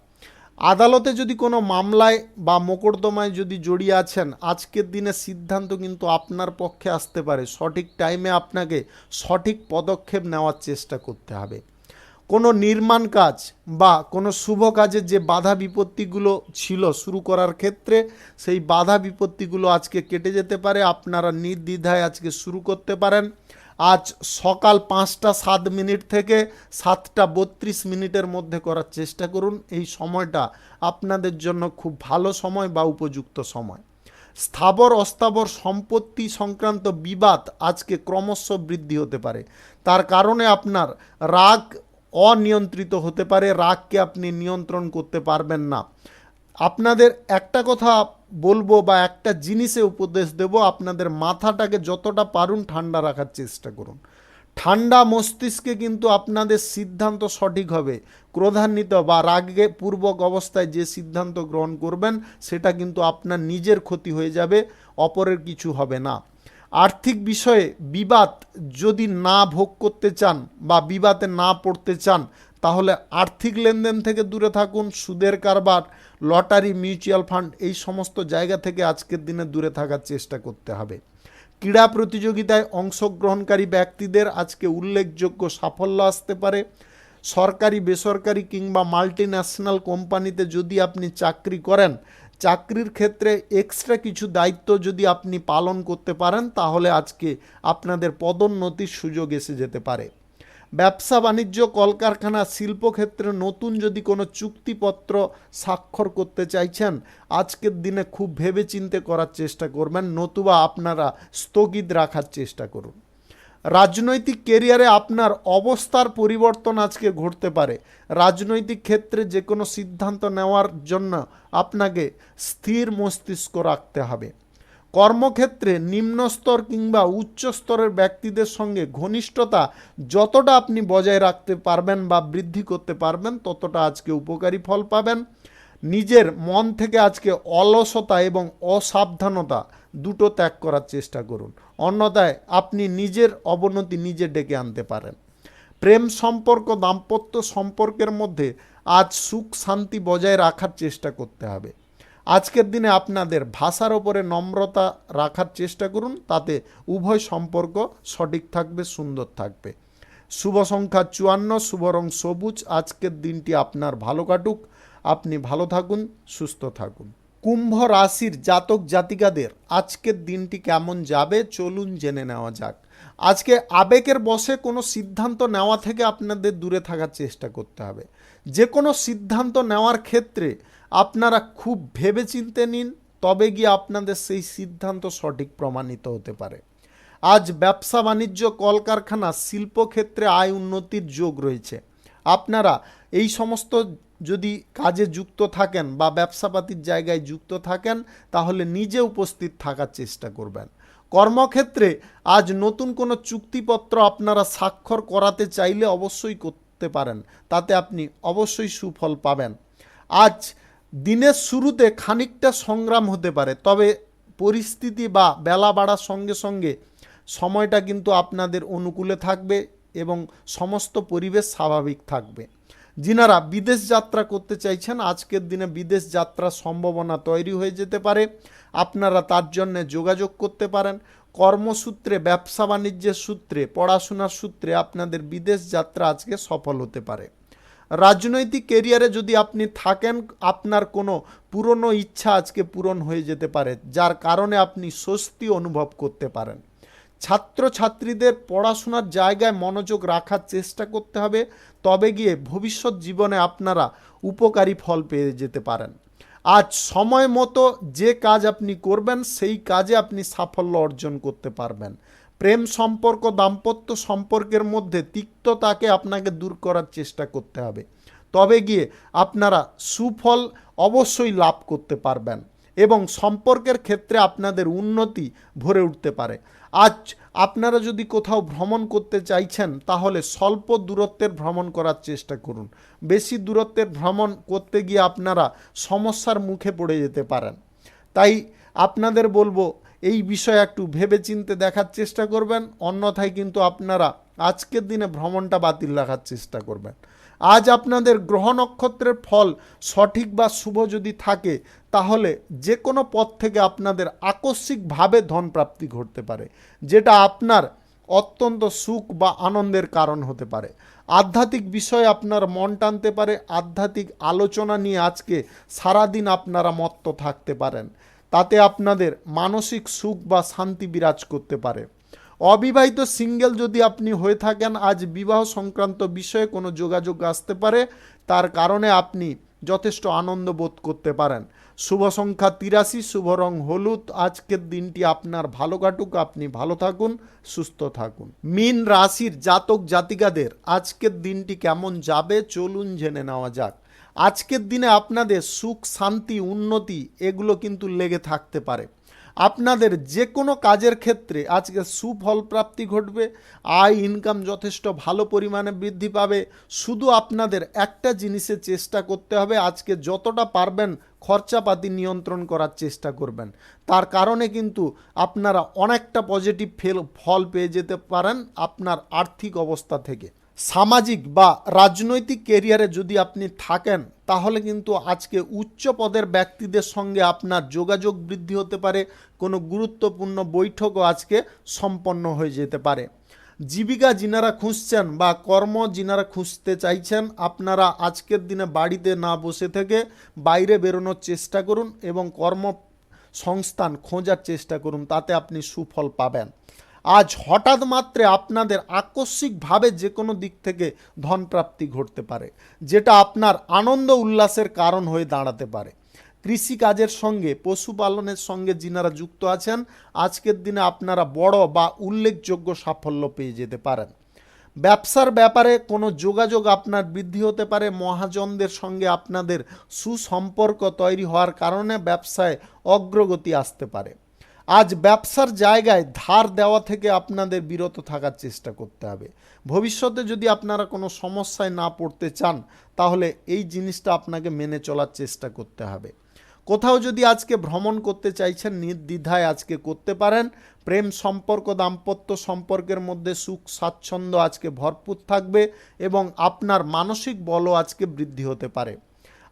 আদালতে যদি কোনো মামলায় বা মোকদ্দমায় যদি জড়িয়ে আছেন, আজকের দিনে সিদ্ধান্ত কিন্তু আপনার পক্ষে আসতে পারে। সঠিক টাইমে আপনাকে সঠিক পদক্ষেপ নেওয়ার চেষ্টা করতে হবে। কোনো নির্মাণ কাজ বা কোনো শুভ কাজের যে বাধা বিপত্তিগুলো ছিল শুরু করার ক্ষেত্রে, সেই বাধা বিপত্তিগুলো আজকে কেটে যেতে পারে। আপনারা নির্দ্বিধায় আজকে শুরু করতে পারেন। আজ সকাল 5টা 7 মিনিট থেকে 7টা 32 মিনিটের মধ্যে করার চেষ্টা করুন। এই সময়টা আপনাদের জন্য খুব ভালো সময় বা উপযুক্ত সময়। স্থাবর অস্থাবর সম্পত্তি সংক্রান্ত বিবাদ আজকে ক্রমশ বৃদ্ধি হতে পারে। তার কারণে আপনার রাগ অনিয়ন্ত্রিত হতে পারে, রাগকে আপনি নিয়ন্ত্রণ করতে পারবেন না। আপনাদের একটা কথা বলবো বা একটা জিনিসে উপদেশ দেব, আপনাদের মাথাটাকে যতটা পারুন ঠান্ডা রাখার চেষ্টা করুন। ঠান্ডা মস্তিষ্কে কিন্তু আপনাদের সিদ্ধান্ত সঠিক হবে। ক্রোধান্বিত বা রাগে পূর্বক অবস্থায় যে সিদ্ধান্ত গ্রহণ করবেন সেটা কিন্তু আপনার নিজের ক্ষতি হয়ে যাবে, অপরের কিছু হবে না। আর্থিক বিষয়ে বিবাদ যদি না ভোগ করতে চান বা বিবাদে না পড়তে চান, তাহলে আর্থিক লেনদেন থেকে দূরে থাকুন। সুদের কারবার, লটারি, মিউচুয়াল ফান্ড এই সমস্ত জায়গা থেকে আজকের দিনে দূরে থাকার চেষ্টা করতে হবে। ক্রীড়া প্রতিযোগিতায় অংশগ্রহণকারী ব্যক্তিদের আজকে উল্লেখযোগ্য সাফল্য আসতে পারে। সরকারি বেসরকারি কিংবা মাল্টিন্যাশনাল কোম্পানিতে যদি আপনি চাকরি করেন, চাকরির ক্ষেত্রে এক্সট্রা কিছু দায়িত্ব যদি আপনি পালন করতে পারেন, তাহলে আজকে আপনাদের পদোন্নতির সুযোগ এসে যেতে পারে। ব্যবসা বাণিজ্য, কলকারখানা, শিল্পক্ষেত্রে নতুন যদি কোনো চুক্তিপত্র স্বাক্ষর করতে চাইছেন, আজকের দিনে খুব ভেবেচিন্তে করার চেষ্টা করবেন, নতুবা আপনারা স্থগিত রাখার চেষ্টা করুন। রাজনৈতিক কেরিয়ারে আপনার অবস্থার পরিবর্তন আজকে ঘটতে পারে। রাজনৈতিক ক্ষেত্রে যে কোনো সিদ্ধান্ত নেওয়ার জন্য আপনাকে স্থির মস্তিষ্ক রাখতে হবে। কর্মক্ষেত্রে নিম্নস্তর কিংবা উচ্চ স্তরের ব্যক্তিদের সঙ্গে ঘনিষ্ঠতা যতটা আপনি বজায় রাখতে পারবেন বা বৃদ্ধি করতে পারবেন, ততটা আজকে উপকারী ফল পাবেন। নিজের মন থেকে আজকে অলসতা এবং অসাবধানতা দুটো ত্যাগ করার চেষ্টা করুন, অন্যথায় আপনি নিজের অবনতি নিজে ডেকে আনতে পারেন। প্রেম সম্পর্ক, দাম্পত্য সম্পর্কের মধ্যে আজ সুখ শান্তি বজায় রাখার চেষ্টা করতে হবে। আজকের দিনে আপনাদের ভাষার ওপরে নম্রতা রাখার চেষ্টা করুন, তাতে উভয় সম্পর্ক সঠিক থাকবে, সুন্দর থাকবে। শুভ সংখ্যা 54, শুভ রং সবুজ। আজকের দিনটি আপনার ভালো কাটুক, আপনি ভালো থাকুন, সুস্থ থাকুন। কুম্ভ রাশির জাতক জাতিকাদের আজকের দিনটি কেমন যাবে চলুন জেনে নেওয়া যাক। আজকে আবেগের বশে কোনো সিদ্ধান্ত নেওয়া থেকে আপনাদের দূরে থাকার চেষ্টা করতে হবে। যে কোনো সিদ্ধান্ত নেওয়ার ক্ষেত্রে আপনারা খুব ভেবেচিন্তে নিন, তবে গিয়ে আপনাদের সেই সিদ্ধান্ত সঠিক প্রমাণিত হতে পারে। আজ ব্যবসা বাণিজ্য, কলকারখানা, শিল্পক্ষেত্রে আয় উন্নতির যোগ রয়েছে। আপনারা এই সমস্ত যদি কাজে যুক্ত থাকেন বা ব্যবসাপাতির জায়গায় যুক্ত থাকেন, তাহলে নিজে উপস্থিত থাকার চেষ্টা করবেন। কর্মক্ষেত্রে আজ নতুন কোনো চুক্তিপত্র আপনারা স্বাক্ষর করাতে চাইলে অবশ্যই করতে পারেন, তাতে আপনি অবশ্যই সুফল পাবেন। আজ দিনের শুরুতে খানিকটা সংগ্রাম হতে পারে, তবে পরিস্থিতি বা বেলা বাড়ার সঙ্গে সঙ্গে সময়টা কিন্তু আপনাদের অনুকূলে থাকবে এবং সমস্ত পরিবেশ স্বাভাবিক থাকবে। যিনারা বিদেশ যাত্রা করতে চাইছেন, আজকের দিনে বিদেশ যাত্রার সম্ভাবনা তৈরি হয়ে যেতে পারে। আপনারা তার জন্য যোগাযোগ করতে পারেন। কর্মসূত্রে, ব্যবসা বাণিজ্যের সূত্রে, পড়াশোনার সূত্রে আপনাদের বিদেশ যাত্রা আজকে সফল হতে পারে। রাজনৈতিক কেরিয়ারে যদি আপনি থাকেন, আপনার কোনো পুরনো ইচ্ছা আজকে পূরণ হয়ে যেতে পারে, যার কারণে আপনি স্বস্তি অনুভব করতে পারেন। ছাত্রছাত্রীদের পড়াশোনার জায়গায় মনোযোগ রাখার চেষ্টা করতে হবে, তবে গিয়ে ভবিষ্যৎ জীবনে আপনারা উপকারী ফল পেয়ে যেতে পারেন। আজ সময় মতো যে কাজ আপনি করবেন সেই কাজে আপনি সাফল্য অর্জন করতে পারবেন। প্রেম সম্পর্ক, দাম্পত্য সম্পর্কের মধ্যে তিক্ততাকে আপনাকে দূর করার চেষ্টা করতে হবে, তবে গিয়ে আপনারা সুফল অবশ্যই লাভ করতে পারবেন এবং সম্পর্কের ক্ষেত্রে আপনাদের উন্নতি ভরে উঠতে পারে। আজ আপনারা যদি কোথাও ভ্রমণ করতে চাইছেন, তাহলে স্বল্প দূরত্বের ভ্রমণ করার চেষ্টা করুন। বেশি দূরত্বের ভ্রমণ করতে গিয়ে আপনারা সমস্যার মুখে পড়ে যেতে পারেন। তাই আপনাদের বলবো, এই বিষয়ে একটু ভেবেচিন্তে দেখার চেষ্টা করবেন, অন্যথায় কিন্তু আপনারা আজকের দিনে ভ্রমণটা বাতিল রাখার চেষ্টা করবেন। আজ আপনাদের গ্রহ নক্ষত্রের ফল সঠিক বা শুভ যদি থাকে, তাহলে যে কোনো পথ থেকে আপনাদের আকস্মিকভাবে ধন প্রাপ্তি ঘটতে পারে, যেটা আপনার অত্যন্ত সুখ বা আনন্দের কারণ হতে পারে। আধ্যাত্মিক বিষয়ে আপনার মন টানতে পারে, আধ্যাত্মিক আলোচনা নিয়ে আজকে সারাদিন আপনারা মত্ত থাকতে পারেন, তাতে আপনাদের মানসিক সুখ বা শান্তি বিরাজ করতে পারে। অবিবাহিত সিঙ্গেল যদি আপনি হয়ে থাকেন, আজ বিবাহ সংক্রান্ত বিষয়ে কোনো যোগাযোগ আসতে পারে, তার কারণে আপনি যথেষ্ট আনন্দ বোধ করতে পারেন। শুভ সংখ্যা 83, শুভ রং হলুদ। আজকের দিনটি আপনার ভালো কাটুক, আপনি ভালো থাকুন, সুস্থ থাকুন। মীন রাশির জাতক জাতিকাদের আজকের দিনটি কেমন যাবে চলুন জেনে নেওয়া যাক। আজকের দিনে আপনাদের সুখ, শান্তি, উন্নতি এগুলো কিন্তু লেগে থাকতে পারে। আপনাদের যে কোনো কাজের ক্ষেত্রে আজকে সুফল প্রাপ্তি ঘটবে, আয় ইনকাম যথেষ্ট ভালো পরিমাণে বৃদ্ধি পাবে। শুধু আপনাদের একটা জিনিসের চেষ্টা করতে হবে, আজকে যতটা পারবেন খরচাপাতি নিয়ন্ত্রণ করার চেষ্টা করবেন। তার কারণে কিন্তু আপনারা অনেকটা পজিটিভ ফল পেয়ে যেতে পারেন আপনার আর্থিক অবস্থা থেকে। সামাজিক বা রাজনৈতিক কেরিয়ারে যদি আপনি থাকেন, তাহলে কিন্তু আজকে উচ্চ পদের ব্যক্তিদের সঙ্গে আপনার যোগাযোগ বৃদ্ধি হতে পারে। কোনো গুরুত্বপূর্ণ বৈঠকও আজকে সম্পন্ন হয়ে যেতে পারে। জীবিকা যিনারা খুঁজছেন বা কর্ম যিনারা খুঁজতে চাইছেন, আপনারা আজকের দিনে বাড়িতে না বসে থেকে বাইরে বেরোনোর চেষ্টা করুন এবং কর্মসংস্থান খোঁজার চেষ্টা করুন, তাতে আপনি সুফল পাবেন। আজ হঠাৎ মাত্রে আপনাদের আকস্মিকভাবে যে কোনো দিক থেকে ধন প্রাপ্তি ঘটতে পারে, যেটা আপনার আনন্দ উল্লাসের কারণ হয়ে দাঁড়াতে পারে। কৃষিকাজের সঙ্গে, পশুপালনের সঙ্গে যিনারা যুক্ত আছেন, আজকের দিনে আপনারা বড় বা উল্লেখযোগ্য সাফল্য পেয়ে যেতে পারেন। ব্যবসার ব্যাপারে কোনো যোগাযোগ আপনার বৃদ্ধি হতে পারে। মহাজনদের সঙ্গে আপনাদের সুসম্পর্ক তৈরি হওয়ার কারণে ব্যবসায় অগ্রগতি আসতে পারে। আজ ব্যবসার জায়গায় ধার দেওয়া থেকে আপনাদের বিরত থাকার চেষ্টা করতে হবে। ভবিষ্যতে যদি আপনারা কোনো সমস্যায় না পড়তে চান, তাহলে এই জিনিসটা আপনাকে মেনে চলার চেষ্টা করতে হবে। কোথাও যদি আজকে ভ্রমণ করতে চাইছেন, নির্দ্বিধায় আজকে করতে পারেন। প্রেম সম্পর্ক, দাম্পত্য সম্পর্কের মধ্যে সুখ স্বাচ্ছন্দ্য আজকে ভরপুর থাকবে এবং আপনার মানসিক বলও আজকে বৃদ্ধি হতে পারে।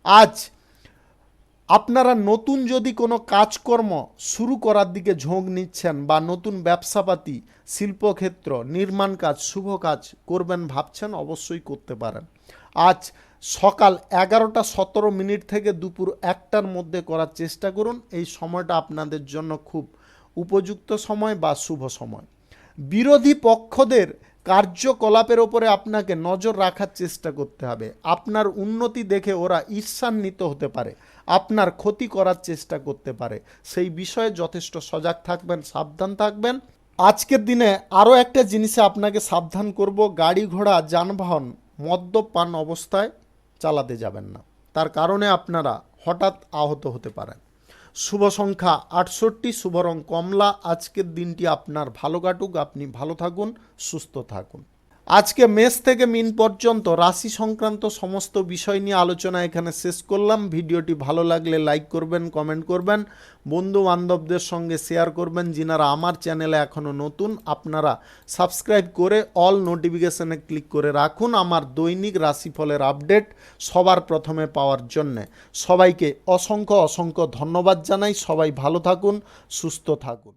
আজ আপনারা নতুন যদি কোনো কাজকর্ম শুরু করার দিকে ঝোঁক নিচ্ছেন বা নতুন ব্যবসাপাতি, শিল্পক্ষেত্র, নির্মাণ কাজ, শুভ কাজ করবেন ভাবছেন, অবশ্যই করতে পারেন। আজ সকাল 11:17 থেকে দুপুর 1টার মধ্যে করার চেষ্টা করুন। এই সময়টা আপনাদের জন্য খুব উপযুক্ত সময় বা শুভ সময়। বিরোধী পক্ষদের কার্যকলাপের ওপরে আপনাকে নজর রাখার চেষ্টা করতে হবে। আপনার উন্নতি দেখে ওরা ঈর্ষান্বিত হতে পারে, আপনার ক্ষতি করার চেষ্টা করতে পারে। সেই বিষয়ে যথেষ্ট সজাগ থাকবেন, সাবধান থাকবেন। আজকের দিনে আরও একটা জিনিসে আপনাকে সাবধান করব, গাড়ি ঘোড়া যানবাহন মদ্যপান অবস্থায় চালাতে যাবেন না, তার কারণে আপনারা হঠাৎ আহত হতে পারেন। শুভ সংখ্যা 68, শুভ রং কমলা। আজকের দিনটি আপনার ভালো কাটুক, আপনি ভালো থাকুন, সুস্থ থাকুন। আজকে মেষ থেকে মিন পর্যন্ত রাশি সংক্রান্ত সমস্ত বিষয় নিয়ে আলোচনা এখানে শেষ করলাম। ভিডিওটি ভালো লাগলে লাইক করবেন, কমেন্ট করবেন, বন্ধু বান্ধবদের সঙ্গে শেয়ার করবেন। যিনারা আমার চ্যানেলে এখনও নতুন, আপনারা সাবস্ক্রাইব করে অল নোটিফিকেশনে ক্লিক করে রাখুন আমার দৈনিক রাশিফলের আপডেট সবার প্রথমে পাওয়ার জন্যে। সবাইকে অসংখ্য অসংখ্য ধন্যবাদ জানাই। সবাই ভালো থাকুন, সুস্থ থাকুন।